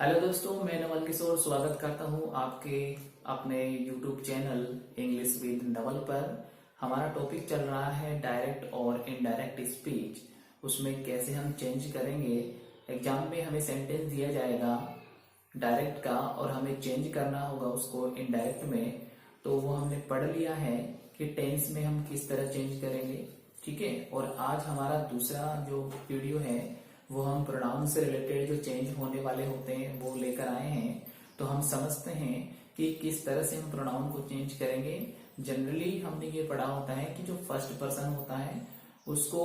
Hello दोस्तों, मैं नवल किशोर स्वागत करता हूं आपके अपने YouTube channel English with Naval पर। हमारा टॉपिक चल रहा है डायरेक्ट और इनडायरेक्ट स्पीच। उसमें कैसे हम चेंज करेंगे। एग्जाम में हमें सेंटेंस दिया जाएगा डायरेक्ट का और हमें चेंज करना होगा उसको इनडायरेक्ट में। तो वो हमने पढ़ लिया है कि टेंस में हम किस तरह चेंज करेंगे। ठीक है, और आज हमारा दूसरा जो वीडियो है वो हम प्रोनाउन से रिलेटेड जो चेंज होने वाले होते हैं वो लेकर आए हैं। तो हम समझते हैं कि किस तरह से हम प्रोनाउन को चेंज करेंगे। जनरली हमने ये पढ़ा होता है कि जो फर्स्ट पर्सन होता है उसको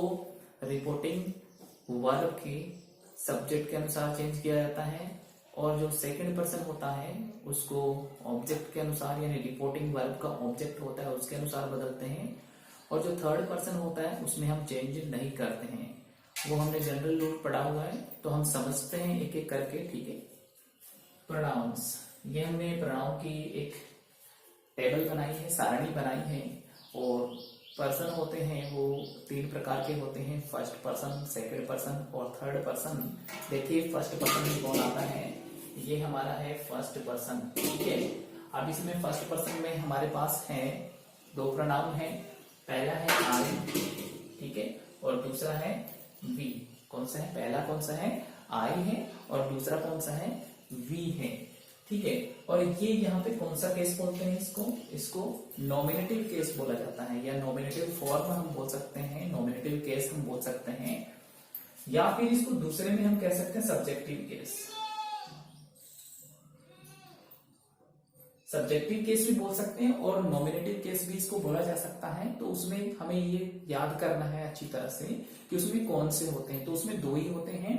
रिपोर्टिंग वर्ब के सब्जेक्ट के अनुसार चेंज किया जाता है, और जो सेकंड पर्सन होता है उसको ऑब्जेक्ट के अनुसार, यानी रिपोर्टिंग वर्ब का ऑब्जेक्ट होता है उसके अनुसार बदलते हैं, और जो थर्ड पर्सन होता है उसमें हम चेंज नहीं करते हैं। वो हमने जनरल रूल पढ़ा हुआ है, तो हम समझते हैं एक एक करके। ठीक है, प्रोनाउंस, ये हमने प्रोनाउन की एक टेबल बनाई है, सारणी बनाई है। और पर्सन होते हैं वो तीन प्रकार के होते हैं, फर्स्ट पर्सन, सेकंड पर्सन और थर्ड पर्सन। देखिए फर्स्ट पर्सन में कौन आता है, ये हमारा है फर्स्ट पर्सन। ठीक है, अब इसमें फर्स्ट पर्सन में हमारे पास है दो प्रोनाउन है। पहला है आई, ठीक है, और दूसरा है वी। कौन सा है, पहला कौन सा है, आई है, और दूसरा कौन सा है, वी है। ठीक है, और ये यहाँ पे कौन सा केस बोलते हैं, इसको नॉमिनेटिव केस बोला जाता है, या नॉमिनेटिव फॉर्म हम बोल सकते हैं, नॉमिनेटिव केस हम बोल सकते हैं, या फिर इसको दूसरे में हम कह सकते हैं सब्जेक्टिव केस। सब्जेक्टिव केस भी बोल सकते हैं और नॉमिनेटिव केस भी इसको बोला जा सकता है। तो उसमें हमें ये याद करना है अच्छी तरह से कि उसमें कौन से होते हैं। तो उसमें दो ही होते हैं,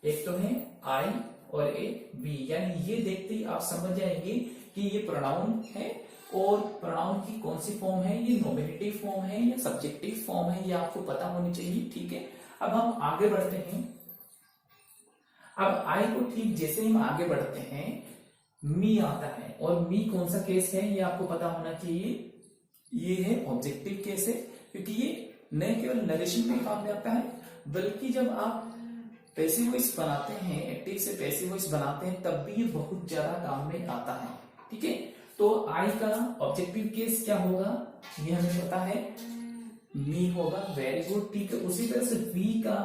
एक तो है आई और एक वी। यानी ये देखते ही आप समझ जाएंगे कि ये प्रोनाउन है, और प्रोनाउन की कौन सी फॉर्म है, ये नॉमिनेटिव फॉर्म है या सब्जेक्टिव फॉर्म है, ये आपको पता होनी चाहिए। ठीक है, अब हम आगे बढ़ते हैं। अब आई को ठीक जैसे हम आगे बढ़ते हैं मी आता है, और मी कौन सा केस है ये आपको पता होना चाहिए। ये है ऑब्जेक्टिव केस है, क्योंकि ये न केवल नरेशन में काम में आता है, बल्कि जब आप पैसिव वॉइस बनाते हैं, एक्टिव से पैसिव वॉइस बनाते हैं, तब भी ये बहुत ज्यादा काम में आता है। ठीक है, तो आई का ऑब्जेक्टिव केस क्या होगा ये हमें पता है, मी होगा। वेरी गुड, ठीक है। उसी तरह से वी का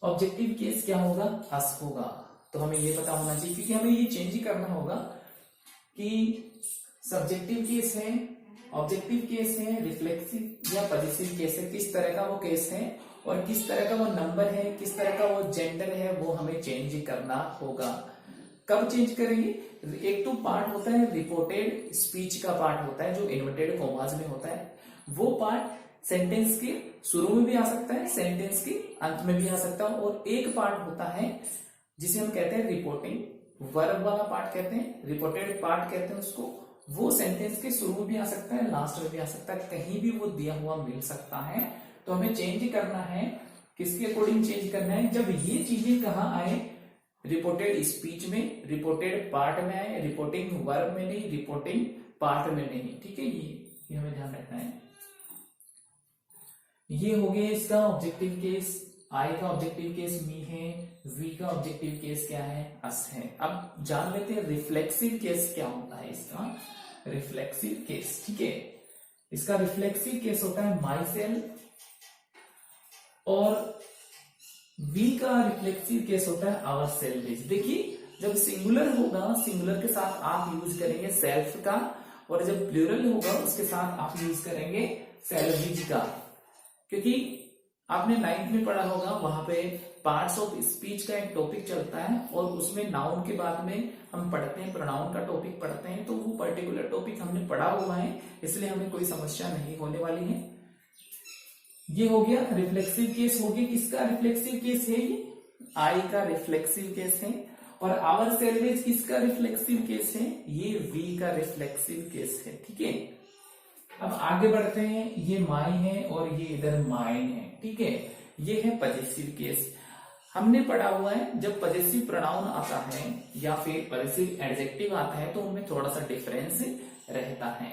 ऑब्जेक्टिव केस क्या होगा, अस होगा। तो हमें ये पता होना चाहिए, क्योंकि हमें ये चेंज ही करना होगा कि सब्जेक्टिव केस है, ऑब्जेक्टिव केस है, रिफ्लेक्सिव या पजेसिव केस है, किस तरह का वो केस है और किस तरह का वो नंबर है, किस तरह का वो जेंडर है, वो हमें चेंज करना होगा। कब चेंज करेंगे, एक तो पार्ट होता है रिपोर्टेड स्पीच का पार्ट होता है जो इन्वर्टेड कॉमास में होता है। वो पार्ट सेंटेंस के शुरू में भी आ सकता है, सेंटेंस के अंत में भी आ सकता है, और एक पार्ट होता है जिसे हम कहते हैं रिपोर्टिंग वर्ब वाला पार्ट कहते हैं, रिपोर्टेड पार्ट कहते हैं उसको। वो सेंटेंस के शुरू में भी आ सकता है, लास्ट में भी आ सकता है, कहीं भी वो दिया हुआ मिल सकता है। तो हमें चेंज करना है, किसके अकॉर्डिंग चेंज करना है, जब ये चीजें कहाँ आए, रिपोर्टेड स्पीच में, रिपोर्टेड पार्ट में आए, रिपोर्टिंग वर्ब में नहीं, रिपोर्टिंग पार्ट में नहीं। ठीक है, ये हमें ध्यान रखना है। ये हो गया इसका ऑब्जेक्टिव केस। आई का ऑब्जेक्टिव केस मी है, वी का ऑब्जेक्टिव केस क्या है, अस है। अब जान लेते हैं रिफ्लेक्सिव केस क्या होता है इसका। रिफ्लेक्सिव केस, ठीक है, इसका रिफ्लेक्सिव केस होता है माई सेल्फ, और वी का रिफ्लेक्सिव केस होता है आवर सेल्फ। देखिए जब सिंगुलर होगा, सिंगुलर के साथ आप यूज करेंगे सेल्फ का, और जब प्लूरल होगा उसके साथ आप यूज करेंगे सेल्विज का। क्योंकि आपने 9th में पढ़ा होगा, वहां पे पार्ट्स ऑफ स्पीच का एक टॉपिक चलता है, और उसमें नाउन के बाद में हम पढ़ते हैं, प्रोनाउन का टॉपिक पढ़ते हैं। तो वो पर्टिकुलर टॉपिक हमने पढ़ा हुआ है, इसलिए हमें कोई समस्या नहीं होने वाली है। ये हो गया रिफ्लेक्सिव केस, हो गया किसका रिफ्लेक्सिव केस है, ये आई का रिफ्लेक्सिव केस है। और आवर सेल्वेज किसका रिफ्लेक्सिव केस है, ये वी का रिफ्लेक्सिव केस है। ठीक है, अब आगे बढ़ते हैं। ये माई है और ये इधर माइन है। ठीक है, ये है पजेसिव केस। हमने पढ़ा हुआ है जब पजेसिव प्रोनाउन आता है या फिर पजेसिव एडजेक्टिव आता है तो उनमें थोड़ा सा डिफरेंस रहता है।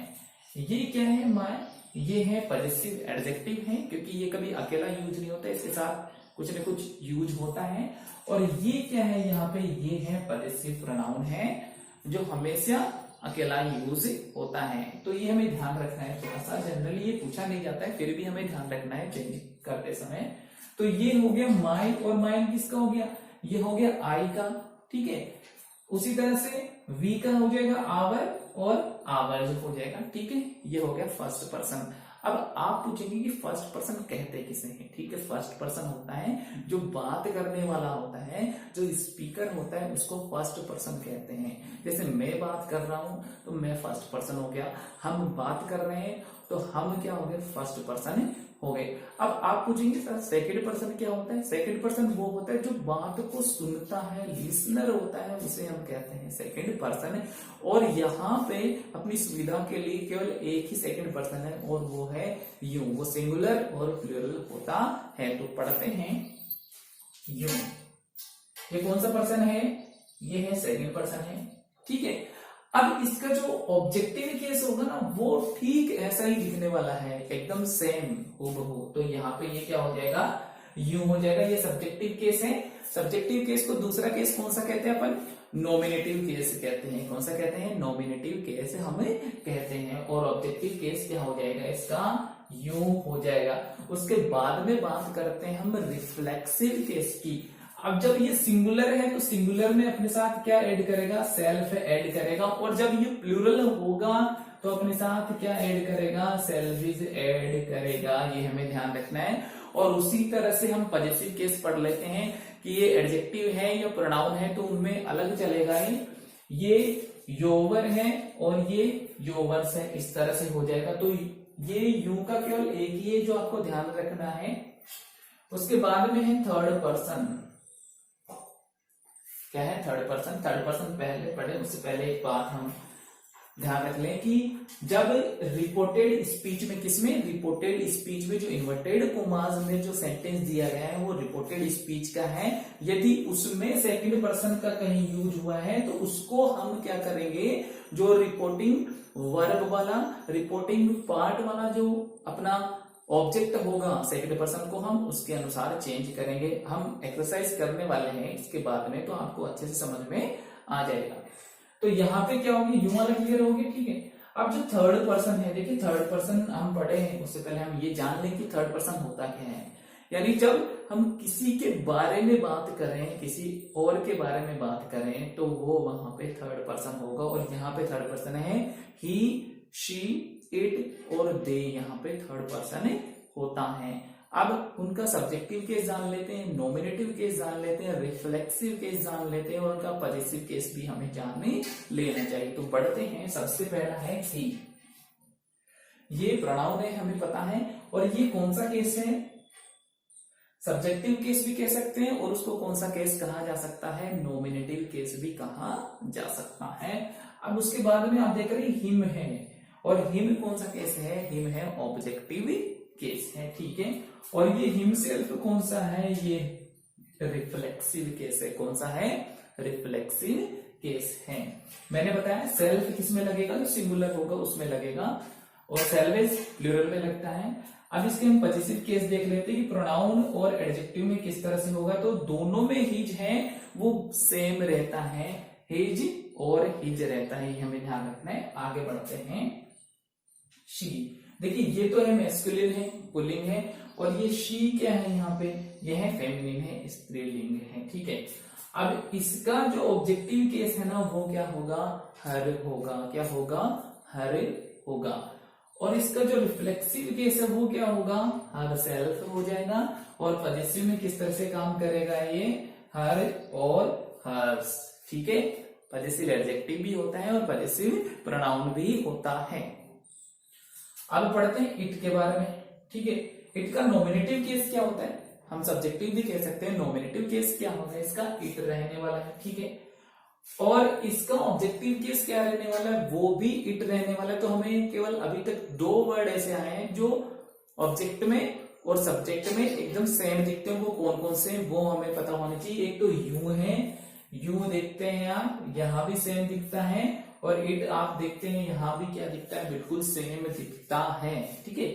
ये क्या है, माई, ये है पजेसिव एडजेक्टिव है, क्योंकि ये कभी अकेला यूज नहीं होता, इसके साथ कुछ न कुछ यूज होता है। और ये क्या है यहाँ पे, ये है पजेसिव प्रोनाउन है जो हमेशा अकेला यूज होता है। तो ये हमें ध्यान रखना है थोड़ा सा, जनरली ये पूछा नहीं जाता है फिर भी हमें ध्यान रखना है चेंज करते समय। तो ये हो गया माई, और माइन किसका हो गया, ये हो गया आई का, ठीक है। उसी तरह से वी का हो जाएगा आवर, और आवर्स हो जाएगा, ठीक है। ये हो गया फर्स्ट पर्सन। अब आप पूछेंगे कि फर्स्ट पर्सन कहते किसे हैं, ठीक है। फर्स्ट पर्सन होता है जो बात करने वाला होता है, जो स्पीकर होता है उसको फर्स्ट पर्सन कहते हैं। जैसे मैं बात कर रहा हूं तो मैं फर्स्ट पर्सन हो गया, हम बात कर रहे हैं तो हम क्या हो गए, फर्स्ट पर्सन हो गए। अब आप पूछेंगे सर सेकंड पर्सन क्या होता है। सेकंड पर्सन वो होता है जो बात को सुनता है, लिसनर होता है, उसे हम कहते हैं सेकंड पर्सन। और यहाँ पे अपनी सुविधा के लिए केवल एक ही सेकंड पर्सन है और वो है यू, वो सिंगुलर और प्लूरल होता है। तो पढ़ते हैं यू, ये कौन सा पर्सन है, ये है सेकंड पर्सन है, ठीक है। अब इसका जो ऑब्जेक्टिव केस होगा ना वो ठीक ऐसा ही दिखने वाला है, एकदम सेम हूबहू। तो यहाँ पे ये क्या हो जाएगा, यू हो जाएगा। ये सब्जेक्टिव केस है। सब्जेक्टिव केस को दूसरा केस कौन सा कहते हैं अपन, नॉमिनेटिव केस कहते हैं। कौन सा कहते हैं, नॉमिनेटिव केस हमें कहते हैं। और ऑब्जेक्टिव केस क्या हो जाएगा, इसका यू हो जाएगा। उसके बाद में बात करते हैं हम रिफ्लेक्सिव केस की। अब जब ये सिंगुलर है तो सिंगुलर में अपने साथ क्या ऐड करेगा, सेल्फ ऐड करेगा। और जब ये प्लूरल होगा तो अपने साथ क्या ऐड करेगा, सेल्फिज ऐड करेगा। ये हमें ध्यान रखना है। और उसी तरह से हम पजेसिव केस पढ़ लेते हैं कि ये एडजेक्टिव है या प्रोनाउन है तो उनमें अलग चलेगा। ये योवर है और ये योवर्स है, इस तरह से हो जाएगा। तो ये यू का केवल एक ही है जो आपको ध्यान रखना है। उसके बाद में है थर्ड पर्सन। क्या है थर्ड पर्सन, थर्ड पर्सन पहले पढ़े उससे पहले एक बात हम ध्यान रख लें कि जब रिपोर्टेड स्पीच में, किसमें, रिपोर्टेड स्पीच में जो इन्वर्टेड कोमास में जो सेंटेंस दिया गया है वो रिपोर्टेड स्पीच का है। यदि उसमें सेकंड पर्सन का कहीं यूज हुआ है तो उसको हम क्या करेंगे, जो रिपोर्टिंग वर्ब वाला, रिपोर्टिंग पार्ट वाला जो अपना ऑब्जेक्ट होगा सेकंड पर्सन को हम उसके अनुसार चेंज करेंगे। हम एक्सरसाइज करने वाले हैं इसके बाद में, तो आपको अच्छे से समझ में आ जाएगा। तो यहाँ पे क्या होगी, यू वाला क्लियर होगी, ठीक है। अब जो थर्ड पर्सन है, देखिए थर्ड पर्सन हम पढ़े हैं, उससे पहले हम ये जान लें कि थर्ड पर्सन होता क्या है। यानी जब हम किसी के बारे में बात करें, किसी और के बारे में बात करें तो वो वहां पे थर्ड पर्सन होगा। और यहाँ पे थर्ड पर्सन है ही, शी, इट और दे, यहाँ पे थर्ड पर्सन होता है। अब उनका सब्जेक्टिव केस जान लेते हैं, नॉमिनेटिव केस जान लेते हैं, रिफ्लेक्सिव केस जान लेते हैं और उनका पजेसिव केस भी हमें जानने लेना चाहिए। तो बढ़ते हैं, सबसे पहला है ही। ये प्रोनाउन है हमें पता है। और ये कौन सा केस है, सब्जेक्टिव केस भी कह सकते हैं और उसको कौन सा केस कहा जा सकता है, नॉमिनेटिव केस भी कहा जा सकता है। अब उसके बाद में आप देख रहे हैं हिम है, और हिम कौन सा केस है, हिम है ऑब्जेक्टिव केस है, ठीक है। और ये हिमसेल्फ कौन सा है, ये रिफ्लेक्सिव केस है। कौन सा है, रिफ्लेक्सिव केस है। मैंने बताया सेल्फ किसमें लगेगा, जो सिंगुलर होगा उसमें लगेगा, और सेल्वेज प्लूरल में लगता है। अब इसके हम पजेसिव केस देख लेते हैं कि प्रोनाउन और एडजेक्टिव में किस तरह से होगा। तो दोनों में हिज है वो सेम रहता है, हिज और हिज रहता है, ये हमें ध्यान रखना है। आगे बढ़ते हैं, शी। देखिए ये तो है मैस्कुलिन है, पुल्लिंग है, और ये शी क्या है, यहाँ पे ये है फेमिनिन है, स्त्रीलिंग है, ठीक है। अब इसका जो ऑब्जेक्टिव केस है ना वो क्या होगा, हर होगा। क्या होगा, हर होगा। और इसका जो रिफ्लेक्सिव केस है वो क्या होगा, हर सेल्फ हो जाएगा। और पजेसिव में किस तरह से काम करेगा, ये हर और हर्स, ठीक है। पजेसिव एडजेक्टिव भी होता है और पजेसिव प्रोनाउन भी होता है। अब पढ़ते हैं इट के बारे में, ठीक है। इट का नॉमिनेटिव केस क्या होता है, हम सब्जेक्टिव भी कह सकते हैं। नॉमिनेटिव केस क्या होगा, इसका इट रहने वाला है, ठीक है। और इसका ऑब्जेक्टिव केस क्या रहने वाला है, वो भी इट रहने वाला है। तो हमें केवल अभी तक दो वर्ड ऐसे आए हैं जो ऑब्जेक्ट में और सब्जेक्ट में एकदम सेम दिखते हैं। वो कौन कौन से, वो हमें पता होना चाहिए। एक तो यू है, यू देखते हैं आप, यहां भी सेम दिखता है। और इट आप देखते हैं, यहां भी क्या दिखता है, बिल्कुल सेम दिखता है, ठीक है।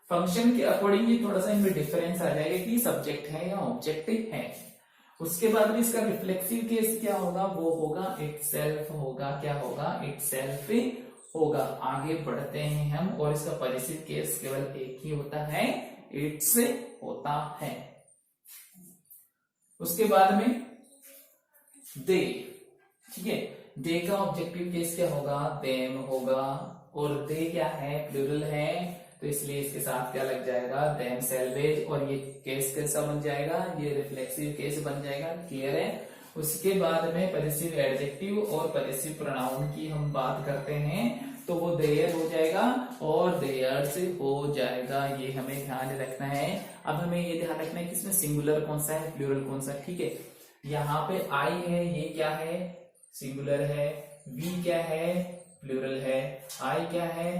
फंक्शन के अकॉर्डिंग ये थोड़ा सा इनमें डिफरेंस आ जाएगा कि सब्जेक्ट है या ऑब्जेक्ट है। उसके बाद भी इसका रिफ्लेक्सिव केस क्या होगा, वो होगा इटसेल्फ होगा, क्या होगा, इटसेल्फ होगा। आगे बढ़ते हैं हम, और इसका पॉजिटिव केस केवल एक ही होता है, इट्स होता है। उसके बाद में दे, ठीक है, दे का ऑब्जेक्टिव केस क्या होगा, देम होगा, और दे क्या है, प्लूरल है, तो इसलिए इसके साथ क्या लग जाएगा, देम सेल्वेज, और ये केस कैसा बन जाएगा, ये रिफ्लेक्सिव केस बन जाएगा। क्लियर है। उसके बाद में पॉजिटिव एडजेक्टिव और पॉजिटिव प्रोनाउन की हम बात करते हैं, तो वो देयर हो जाएगा और देयर्स हो जाएगा, ये हमें ध्यान रखना है। अब हमें ये ध्यान रखना है कि इसमें सिंगुलर कौन सा है, प्लूरल कौन सा है। ठीक है, यहाँ पे आई है, ये क्या है, सिंगुलर है, वी क्या है, प्लूरल है, आई क्या है,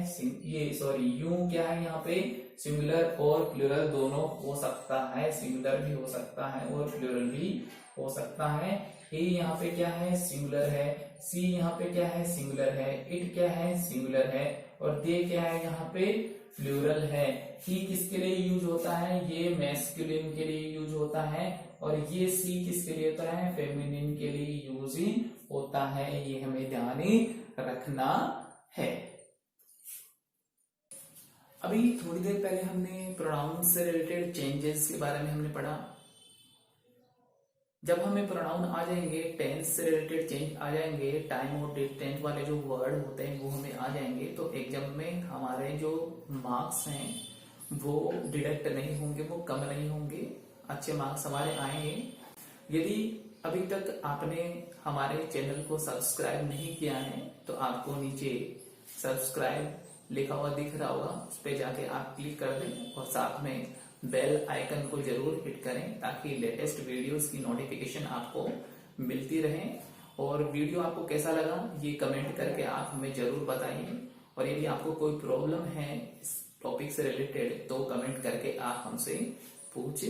ये सॉरी यू क्या है, यहाँ पे सिंगुलर और प्लूरल दोनों हो सकता है, सिंगुलर भी हो सकता है और प्लूरल भी हो सकता है। ए यहाँ पे क्या है, सिंगुलर है, सी यहाँ पे क्या है, सिंगुलर है, इट क्या है, सिंगुलर है, और दे क्या है, यहाँ पे प्लूरल है। ही किसके लिए यूज होता है, ये मैस्कुलिन के लिए यूज होता है, और ये सी किसके लिए होता है, फेमिनिन के लिए यूज होता है, ये हमें ध्यान रखना है। अभी थोड़ी देर पहले हमने प्रोनाउन से रिलेटेड चेंजेस के बारे में हमने पढ़ा। जब हमें प्रोनाउन आ जाएंगे, टेंस से रिलेटेड चेंज आ जाएंगे, टाइम और डेट टेंस वाले जो वर्ड होते हैं वो हमें आ जाएंगे, तो एग्जाम में हमारे जो मार्क्स हैं वो डिडक्ट नहीं होंगे, वो कम नहीं होंगे, अच्छे मार्क्स हमारे आएंगे। यदि अभी तक आपने हमारे चैनल को सब्सक्राइब नहीं किया है तो आपको नीचे सब्सक्राइब लिखा हुआ दिख रहा होगा, उस पर जाके आप क्लिक कर दें और साथ में बेल आइकन को जरूर हिट करें, ताकि लेटेस्ट वीडियोस की नोटिफिकेशन आपको मिलती रहे। और वीडियो आपको कैसा लगा ये कमेंट करके आप हमें जरूर बताइए, और यदि आपको कोई प्रॉब्लम है इस टॉपिक से रिलेटेड तो कमेंट करके आप हमसे पूछ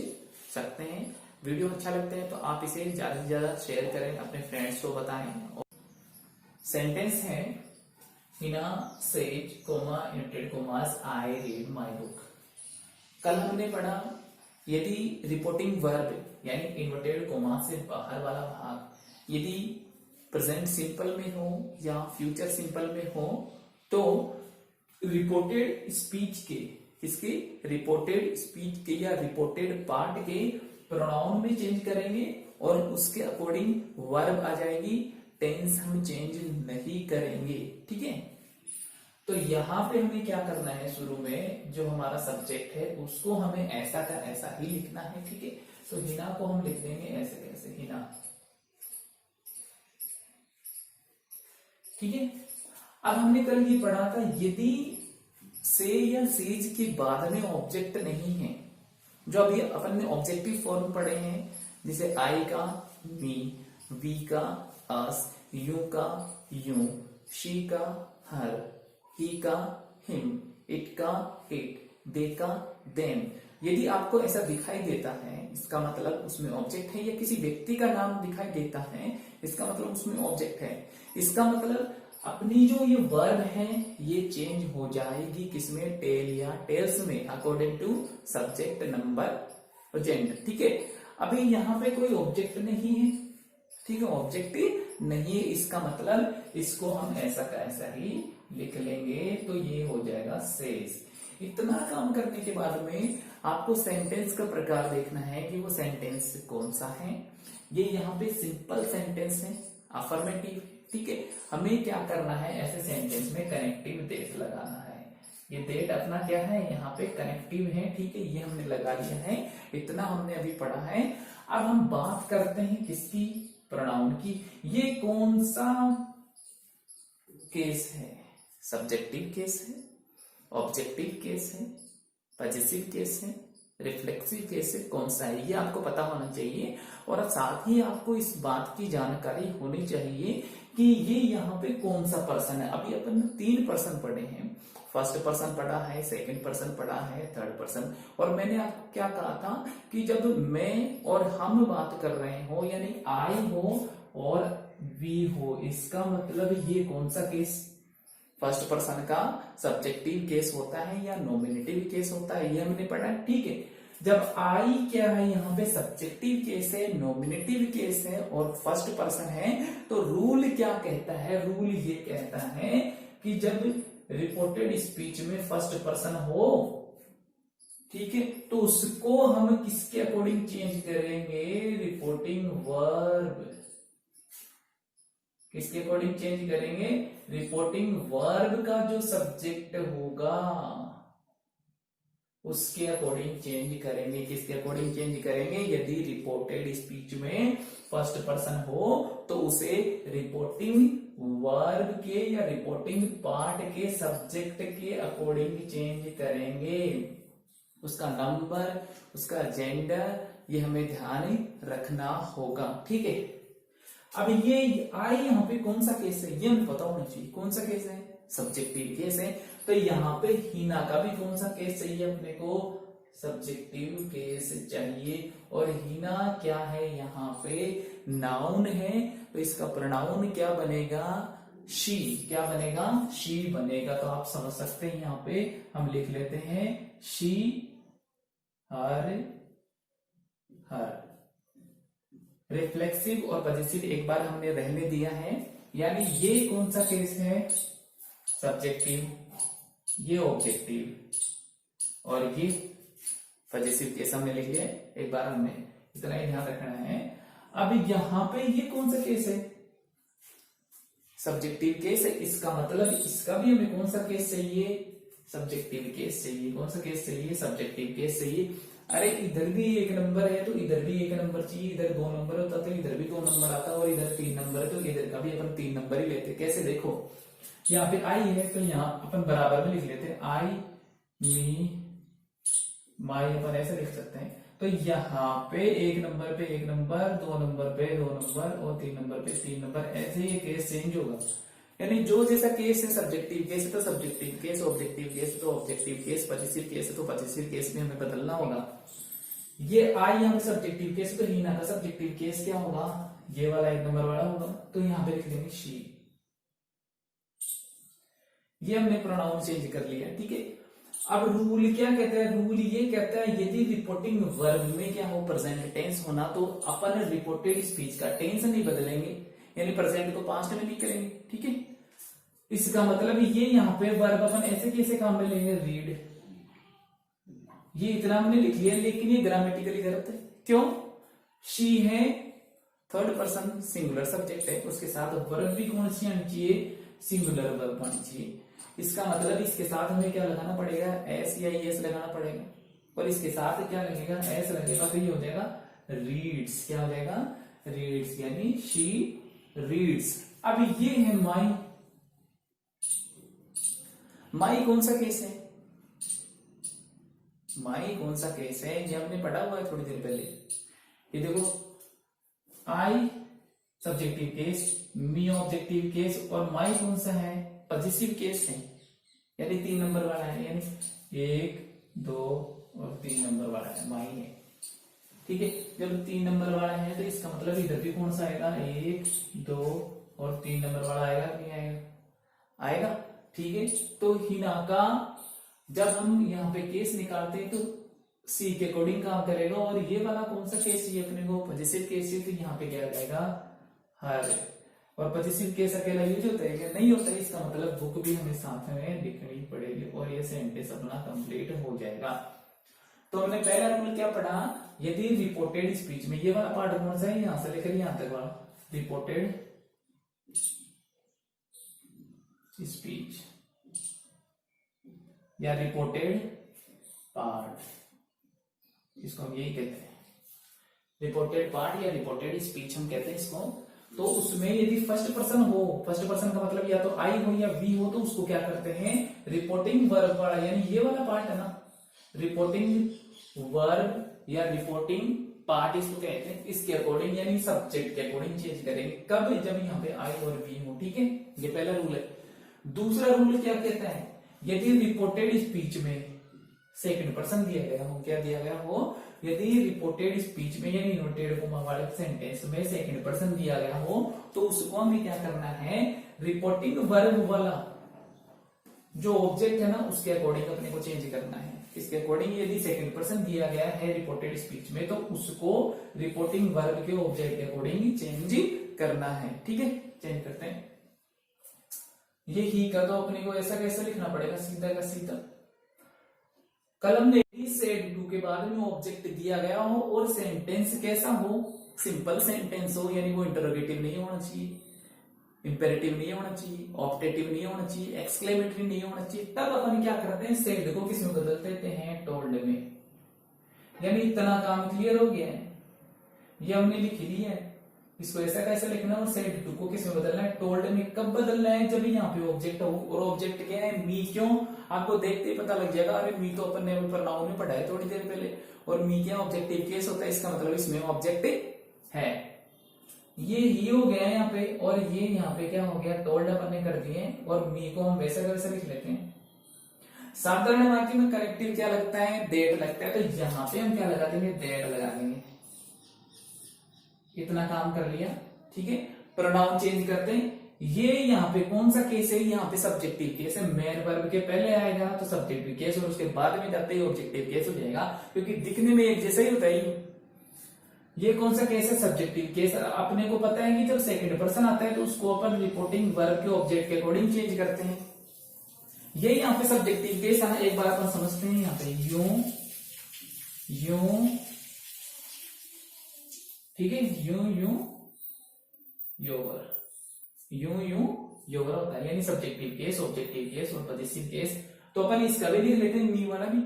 सकते हैं। वीडियो अच्छा लगता है तो आप इसे ज्यादा से ज्यादा शेयर करें, अपने फ्रेंड्स को बताएं। सेंटेंस है, Hina says comma inverted commas I read my book. कल हमने पढ़ा यदि रिपोर्टिंग वर्ब यानी इन्वर्टेड कोमा से बाहर वाला भाग यदि प्रेजेंट सिंपल में हो या फ्यूचर सिंपल में हो तो रिपोर्टेड स्पीच के, किसके, रिपोर्टेड स्पीच के या रिपोर्टेड पार्ट के प्रोनाउन में चेंज करेंगे और उसके अकॉर्डिंग वर्ब आ जाएगी, टेंस हम चेंज नहीं करेंगे। ठीक है, तो यहाँ पे हमें क्या करना है, शुरू में जो हमारा सब्जेक्ट है उसको हमें ऐसा का ऐसा ही लिखना है। ठीक है, तो हिना को हम लिख देंगे ऐसे कैसे, हिना। ठीक है, अब हमने कल ये पढ़ा था यदि से या सेज के बाद में ऑब्जेक्ट नहीं है, जो अभी अपन ने ऑब्जेक्टिव फॉर्म पढ़े हैं, जैसे आई का मी, वी का अस, यू का यू, शी का हर, ही का हिम, इट का इट, दे का देम। यदि आपको ऐसा दिखाई देता है इसका मतलब उसमें ऑब्जेक्ट है, या किसी व्यक्ति का नाम दिखाई देता है इसका मतलब उसमें ऑब्जेक्ट है। इसका मतलब अपनी जो ये वर्ब है ये चेंज हो जाएगी किसमें, टेल या टेल्स में, अकॉर्डिंग टू सब्जेक्ट, नंबर और जेंडर। ठीक है, अभी यहाँ पे कोई ऑब्जेक्ट नहीं है, ठीक है, ऑब्जेक्ट नहीं है, इसका मतलब इसको हम ऐसा का ऐसा ही लिख लेंगे, तो ये हो जाएगा सेज। इतना काम करने के बाद में आपको सेंटेंस का प्रकार देखना है कि वो सेंटेंस कौन सा है। ये यहाँ पे सिंपल सेंटेंस है, अफर्मेटिव। ठीक है, हमें क्या करना है, ऐसे सेंटेंस में कनेक्टिव देट लगाना है। ये देट अपना क्या है, यहाँ पे कनेक्टिव है। ठीक है, ये हमने लगा लिया है, इतना हमने अभी पढ़ा है। अब हम बात करते हैं किसकी, प्रोनाउन की। ये कौन सा केस है, सब्जेक्टिव केस है, ऑब्जेक्टिव केस है, पॉजेसिव केस है, रिफ्लेक्सिव केस है, कौन सा है ये आपको पता होना चाहिए। और साथ ही आपको इस बात की जानकारी होनी चाहिए कि ये यहाँ पे कौन सा पर्सन है। अभी अपन 3 पर्सन पढ़े हैं, फर्स्ट पर्सन पढ़ा है, सेकंड पर्सन पढ़ा है, थर्ड पर्सन। और मैंने आपको क्या कहा था कि जब मैं और हम बात कर रहे हो, यानी आई हो और वी हो, इसका मतलब ये कौन सा केस, फर्स्ट पर्सन का सब्जेक्टिव केस होता है या नॉमिनेटिव केस होता है, ये हमने पढ़ा, ठीक है। जब आई क्या है, यहाँ पे सब्जेक्टिव केस है, नॉमिनेटिव केस है और फर्स्ट पर्सन है, तो रूल क्या कहता है, रूल ये कहता है कि जब रिपोर्टेड स्पीच में फर्स्ट पर्सन हो, ठीक है, तो उसको हम किसके अकॉर्डिंग चेंज करेंगे, रिपोर्टिंग वर्ब, किसके अकॉर्डिंग चेंज करेंगे, रिपोर्टिंग वर्ब का जो सब्जेक्ट होगा उसके अकॉर्डिंग चेंज करेंगे। किसके अकॉर्डिंग चेंज करेंगे, यदि रिपोर्टेड स्पीच में फर्स्ट पर्सन हो तो उसे रिपोर्टिंग वर्ब के या रिपोर्टिंग पार्ट के सब्जेक्ट के अकॉर्डिंग चेंज करेंगे। उसका नंबर, उसका जेंडर, ये हमें ध्यान रखना होगा, ठीक है। अब ये आई यहाँ पे कौन सा केस है, ये हमें पता होना चाहिए, कौन सा केस है, सब्जेक्टिव केस है। तो यहाँ पे हीना का भी कौन सा केस चाहिए अपने को, सब्जेक्टिव केस चाहिए। और हीना क्या है, यहाँ पे नाउन है, तो इसका प्रोनाउन क्या बनेगा, शी, क्या बनेगा, शी बनेगा। तो आप समझ सकते हैं, यहाँ पे हम लिख लेते हैं शी, हर, हर। रिफ्लेक्सिव और पॉजिटिव एक बार हमने रहने दिया है, यानी ये कौन सा केस है, सब्जेक्टिव, ये ऑब्जेक्टिव और ये पॉजिटिव केस हमने लिख लिया। एक बार हमने इतना ही ध्यान रखना है। अब यहां पे ये कौन सा केस है, सब्जेक्टिव केस है, इसका मतलब इसका भी हमें कौन सा केस चाहिए, सब्जेक्टिव केस चाहिए। कौन सा केस चाहिए, सब्जेक्टिव केस चाहिए। अरे इधर भी एक नंबर है तो इधर भी एक नंबर चाहिए, इधर 2 नंबर होता तो इधर भी 2 नंबर आता, और इधर 3 नंबर है तो इधर का भी अपन 3 नंबर ही लेते। कैसे, देखो यहाँ पे आई है तो यहाँ अपन बराबर में लिख लेते हैं, आई, मी, माई, अपन ऐसे लिख सकते हैं। तो यहाँ पे 1 नंबर पे 1 नंबर, 2 नंबर पे 2 नंबर और 3 नंबर पे 3 नंबर, ऐसे ये केस चेंज होगा। यानी जो जैसा केस है, सब्जेक्टिव केस है तो सब्जेक्टिव केस, ऑब्जेक्टिव केस है तो ऑब्जेक्टिव केस, पॉजिटिव केस है तो पॉजिटिव केस में हमें बदलना होगा। ये आई यहाँ पे सब्जेक्टिव केस है तो हीना का सब्जेक्टिव केस क्या होगा, ये वाला 1 नंबर वाला होगा, तो यहाँ पे लिख देंगे शी। ये हमने प्रोनाउन चेंज कर लिया, ठीक है। अब रूल क्या कहता है, रूल ये कहता है यदि रिपोर्टिंग वर्ब में क्या हो, प्रेजेंट टेंस होना, तो अपन रिपोर्टेड स्पीच का टेंस नहीं बदलेंगे, यानी प्रेजेंट को पास्ट में नहीं करेंगे, ठीक है। इसका मतलब ये यहाँ पे वर्ब अपन ऐसे कैसे काम में लेंगे, रीड, ये इतना हमने लिख लिया, लेकिन ये ग्रामेटिकली गलत है। क्यों, शी है थर्ड पर्सन सिंगुलर सब्जेक्ट है, उसके साथ वर्ब भी कौन सी आनी चाहिए, सिंगुलर वर्ब आनी चाहिए। इसका मतलब इसके साथ हमें क्या लगाना पड़ेगा, एस या एस लगाना पड़ेगा, और इसके साथ क्या लगेगा, एस लगेगा, तो ये हो जाएगा रीड्स। क्या हो जाएगा, रीड्स, यानी शी रीड्स। अब ये है माई, माई कौन सा केस है, माई कौन सा केस है, ये हमने पढ़ा हुआ है थोड़ी देर पहले। ये देखो, आई सब्जेक्टिव केस, मी ऑब्जेक्टिव केस, और माई कौन सा है, पॉजिटिव केस है, यानी 3 नंबर वाला है, यानी 1, 2 और 3 नंबर वाला है, माई है, ठीक है। जब 3 नंबर वाला है तो इसका मतलब इधर भी कौन सा आएगा, 1, 2 और 3 नंबर वाला आएगा, नहीं आएगा, आएगा, ठीक है। तो हीना का जब हम यहाँ पे केस निकालते हैं तो सी के अकॉर्डिंग काम करेगा, और ये वाला कौन सा केस है अपने को, पॉजिटिव केस है, तो यहाँ पे क्या जाएगा, हर। और पॉजिटिव केस अकेला यूज होता है क्या, नहीं होता है। इसका मतलब बुक भी हमें साथ में लिखनी पड़ेगी और ये सेंटेंस अपना कंप्लीट हो जाएगा। तो हमने पहला रूल क्या पढ़ा, यदि रिपोर्टेड स्पीच में, ये वाला पार्ट कौन सा है, यहां से लेकर यहां तक वाला, रिपोर्टेड स्पीच या रिपोर्टेड पार्ट, इसको हम यही कहते हैं, रिपोर्टेड पार्ट या रिपोर्टेड स्पीच हम कहते हैं इसको। तो उसमें यदि फर्स्ट पर्सन हो, फर्स्ट पर्सन का मतलब या तो आई हो या वी हो, तो उसको क्या करते हैं, रिपोर्टिंग वर्ब वाला, यानी ये वाला पार्ट है ना, रिपोर्टिंग वर्ब या रिपोर्टिंग पार्ट इसको कहते हैं, इसके अकॉर्डिंग यानी सब्जेक्ट के अकॉर्डिंग चेंज करेंगे। कब, जब यहाँ पे आई और वी हो, ठीक है। ये पहला रूल है। दूसरा रूल क्या कहता है, यदि रिपोर्टेड स्पीच में सेकंड पर्सन दिया गया हो, क्या दिया गया हो, यदि रिपोर्टेड स्पीच में यानी इन्वर्टेड कोमा वाले सेंटेंस में सेकंड पर्सन दिया गया हो, तो उसको हमें क्या करना है, रिपोर्टिंग वर्ब वाला जो ऑब्जेक्ट है ना उसके अकॉर्डिंग अपने को चेंज करना है। इसके अकॉर्डिंग यदि सेकंड पर्सन दिया गया है रिपोर्टेड स्पीच में तो उसको रिपोर्टिंग वर्ब के ऑब्जेक्ट के अकॉर्डिंग चेंज करना है। ठीक है, चेंज करते हैं। ये ही का तो अपने को ऐसा कैसे लिखना पड़ेगा, सीधा का सीधा। कलम ने सेड टू के बाद में ऑब्जेक्ट दिया गया हो और सेंटेंस कैसा हो, सिंपल सेंटेंस हो, यानी वो इंटरोगेटिव नहीं होना चाहिए, इंपेरेटिव नहीं होना चाहिए, ऑप्टेटिव नहीं होना चाहिए, एक्सक्लेमेटरी नहीं होना चाहिए। तब अपन क्या करते हैं, सेड को किस में बदल देते हैं, टोल्ड में। यानी इतना काम क्लियर हो गया है, ये हमने लिख लिया है। इसको ऐसा कैसे लिखना है, और सेड टू को किस में बदलना है, टोल्ड में। कब बदलना है, जब यहाँ पे ऑब्जेक्ट हो, और ऑब्जेक्ट क्या है, मी। क्यों, आपको देखते ही पता लग जाएगा, अरे मी तो अपन ने प्रोनाउन में पढ़ा है थोड़ी देर पहले, और मी क्या ऑब्जेक्टिव केस होता है, इसका मतलब इसमें ऑब्जेक्ट है। ये ही हो गया यहाँ पे, और ये यहाँ पे क्या हो गया, टोल्ड अपन ने कर दिए, और मी को हम वैसे वैसे लिख लेते हैं। साधारण वाक्य में करेक्टिव क्या लगता है, डेट लगता है, तो यहाँ पे हम क्या लगा देंगे, डेट लगा देंगे। इतना काम कर लिया, ठीक है। प्रोनाउन चेंज करते हैं। ये यहाँ पे कौन सा केस है, यहाँ पे सब्जेक्टिव केस है। मेन वर्ब के पहले आएगा तो सब्जेक्टिव केस, और उसके बाद में जाते ही ऑब्जेक्टिव केस हो जाएगा, क्योंकि दिखने में एक जैसा ही होता है। ये कौन सा केस है, सब्जेक्टिव केस। अपने को पता है कि जब सेकंड पर्सन आता है तो उसको अपन रिपोर्टिंग वर्ब के ऑब्जेक्ट के अकॉर्डिंग चेंज करते हैं। ये यहाँ पे सब्जेक्टिव केस है। एक बार अपन समझते हैं, यहाँ पे यूं यूं, ठीक है, यूं यूं योवर, यूं यूं योवर होता है, यानी सब्जेक्टिव केस, ऑब्जेक्टिव केस और पॉजिटिव केस। तो अपन इसका भी लिख लेते हैं, मी वाला भी,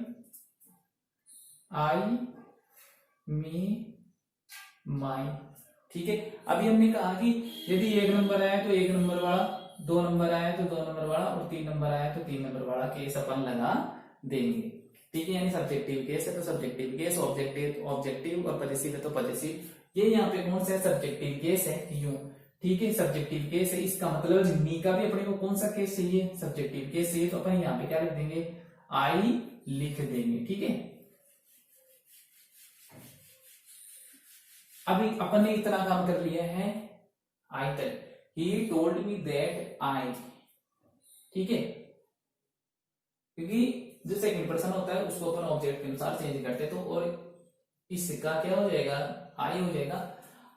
आई मी माई। ठीक है, अभी हमने कहा कि यदि एक नंबर आया तो एक नंबर वाला, दो नंबर आया तो दो नंबर वाला, और तीन नंबर आया तो तीन नंबर वाला केस अपन लगा देंगे। ठीक है, यानी सब्जेक्टिव केस है तो सब्जेक्टिव केस, ऑब्जेक्टिव ऑब्जेक्टिव, और पॉजिटिव है तो पॉजिटिव। ये यहाँ पे कौन सा सब्जेक्टिव केस है, यूं। ठीक है, सब्जेक्टिव केस है, इसका मतलब मी का भी अपने को कौन सा केस चाहिए, सब्जेक्टिव केस चाहिए, तो अपन यहाँ पे क्या लिख देंगे, आई लिख देंगे। ठीक है, अभी अपन ने इतना काम कर लिया है आई तक। He told me that I, ठीक है, क्योंकि जो सेकंड पर्सन होता है उसको अपन ऑब्जेक्ट के अनुसार चेंज करते हैं, तो और इसका क्या हो जाएगा, आई हो जाएगा।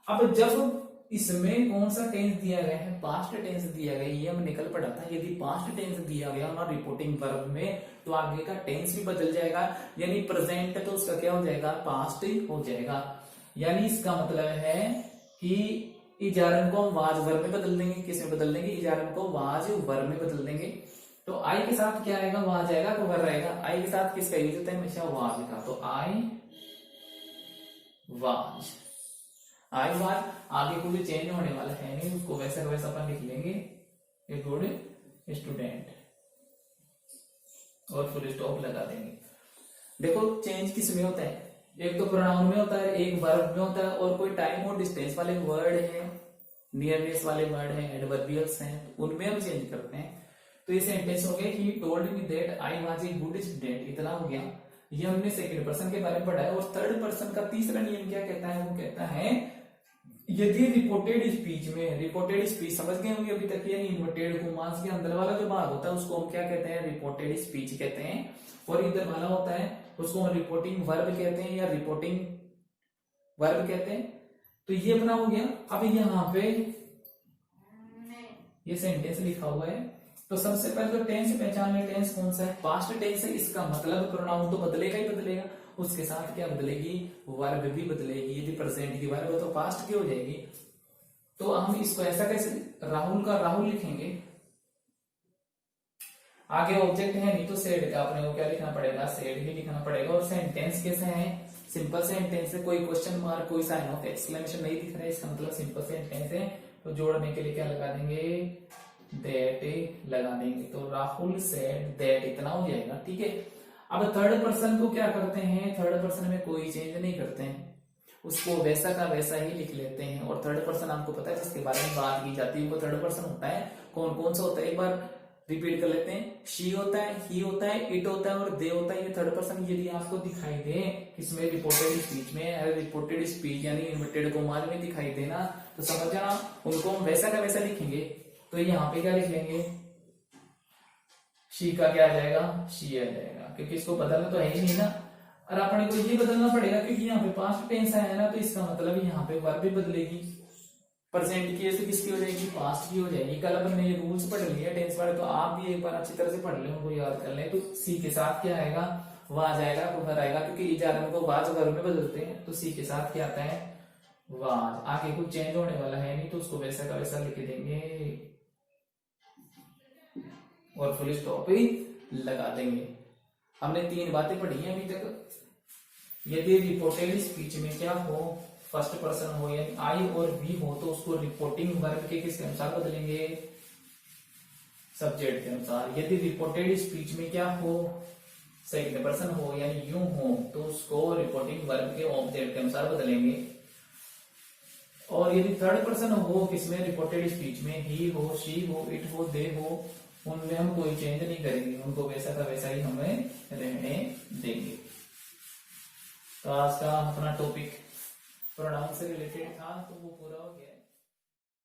अब जब इसमें कौन सा टेंस दिया गया है, पास्ट टेंस दिया गया, ये हम निकल पड़ा था। यदि पास्ट टेंस दिया गया ना रिपोर्टिंग वर्ब में, तो आगे का टेंस भी बदल जाएगा, यानी प्रेजेंट तो उसका क्या हो जाएगा, पास्ट हो जाएगा। यानी इसका मतलब है कि इजारन को हम वाज वर्ब में बदल देंगे। किस में बदल देंगे, इजारन को वाज वर्ब में बदल देंगे। तो आई के साथ क्या आएगा, वाज आएगा, तो वर्ब रहेगा। आई के साथ किसका यूज होता है, हमेशा वाज का, तो आई वाज, आई वाज। आगे कोई चेंज होने वाला है नहीं, उसको वैसे वैसा अपन लिख लेंगे, ए गुड स्टूडेंट, और फुल स्टॉप लगा देंगे। देखो चेंज किस में होता है, एक तो प्रोनाउन में होता है, एक वर्ब में होता है, और कोई टाइम और डिस्टेंस वाले वर्ड है, नियरनेस वाले वर्ड है, एडवर्बियल्स हैं, उनमें हम चेंज करते हैं। तो ये सेंटेंस हो गया, he told me that I was a good student, इतना हो गया। ये हमने सेकंड पर्सन के बारे में पढ़ा है। और थर्ड पर्सन का तीसरा नियम क्या कहता है, वो कहता है यदि रिपोर्टेड स्पीच में, रिपोर्टेड स्पीच समझ गए होंगे अभी तक, यानी इन्वर्टेड कॉमास के अंदर वाला जो भाग होता है उसको हम क्या कहते हैं, रिपोर्टेड स्पीच कहते हैं। और इधर वाला होता है उसको हम रिपोर्टिंग वर्ब कहते हैं, या रिपोर्टिंग वर्ब कहते हैं। तो ये अपना हो गया। अब यहाँ पे ये सेंटेंस लिखा हुआ है, तो सबसे पहले तो टेंस पहचान ले, टेंस कौन सा है, पास्ट टेंस है। इसका मतलब प्रोनाउन तो बदलेगा ही बदलेगा, उसके साथ क्या बदलेगी, वर्ब भी बदलेगी। यदि प्रेजेंट की वर्ब है तो पास्ट की हो जाएगी। तो हम इसको ऐसा कैसे, राहुल का राहुल लिखेंगे, आगे ऑब्जेक्ट है नहीं तो सेड का अपने को क्या लिखना पड़ेगा, सेड ही लिखना पड़ेगा। और सेंटेंस कैसे है, सिंपल सेंटेंस है, कोई क्वेश्चन मार्क, कोई साइन ऑफ एक्सक्लेमेशन नहीं दिख रहा है, इसका मतलब सिंपल सेंटेंस है। तो जोड़ने के लिए क्या लगा देंगे, दैट लगा देंगे। तो राहुल सेड दैट, इतना हो जाएगा। ठीक है, अब थर्ड पर्सन को क्या करते हैं, थर्ड पर्सन में कोई चेंज नहीं करते हैं, उसको वैसा का वैसा ही लिख लेते हैं। और थर्ड पर्सन आपको पता है जिसके बारे में बात की जाती है वो थर्ड पर्सन होता है। कौन कौन सा होता है, एक बार रिपीट कर लेते हैं। शी होता है, ही होता है, इट होता है, और दे होता है। ये थर्ड पर्सन यदि आपको दिखाई दे इसमें रिपोर्टेड स्पीच में, रिपोर्टेड स्पीच यानी इन्वर्टेड कॉमास में दिखाई देना, तो समझ जाना उनको हम वैसा का वैसा लिखेंगे। तो यहाँ पे क्या लिख लेंगे, शी का क्या आ जाएगा, शी आ जाएगा, क्योंकि इसको बदलना तो है ही नहीं ना। और अपने को ये बदलना पड़ेगा क्योंकि यहाँ पे पास्ट टेंस है ना, तो इसका मतलब यहाँ पे वर्ब भी बदलेगी। प्रेजेंट की तो किसकी हो जाएगी, पास्ट की हो जाएगी। कल अपन ने ये रूल्स पढ़ लिए टेंस वाले, तो आप भी एक बार अच्छी तरह से पढ़ ले, उनको याद कर ले। तो सी के साथ क्या आएगा, वाज आएगा, वर्ब आएगा, क्योंकि इजारे को वाज वर्ब में बदलते हैं। तो सी के साथ क्या आता है, वाज। आगे कुछ चेंज होने वाला है नहीं, तो उसको वैसा का वैसा लिख देंगे और फुल स्टॉप ही लगा देंगे। हमने 3 बातें पढ़ी हैं अभी तक। यदि रिपोर्टेड स्पीच में क्या हो, फर्स्ट पर्सन हो यानी आई और वी हो, तो उसको रिपोर्टिंग वर्ब के किसके अनुसार बदलेंगे, सब्जेक्ट के अनुसार। यदि रिपोर्टेड स्पीच में क्या हो, सेकंड पर्सन हो यानी यू हो, तो उसको रिपोर्टिंग वर्ब के ऑब्जेक्ट के अनुसार बदलेंगे। और यदि थर्ड पर्सन हो किसमें, रिपोर्टेड स्पीच में, ही हो, शी हो, इट हो, दे हो, उनमें हम कोई चेंज नहीं करेंगे, उनको वैसा का वैसा ही हमें रहने देंगे। तो आज का अपना टॉपिक प्रोनाउन से रिलेटेड था, तो वो पूरा हो गया।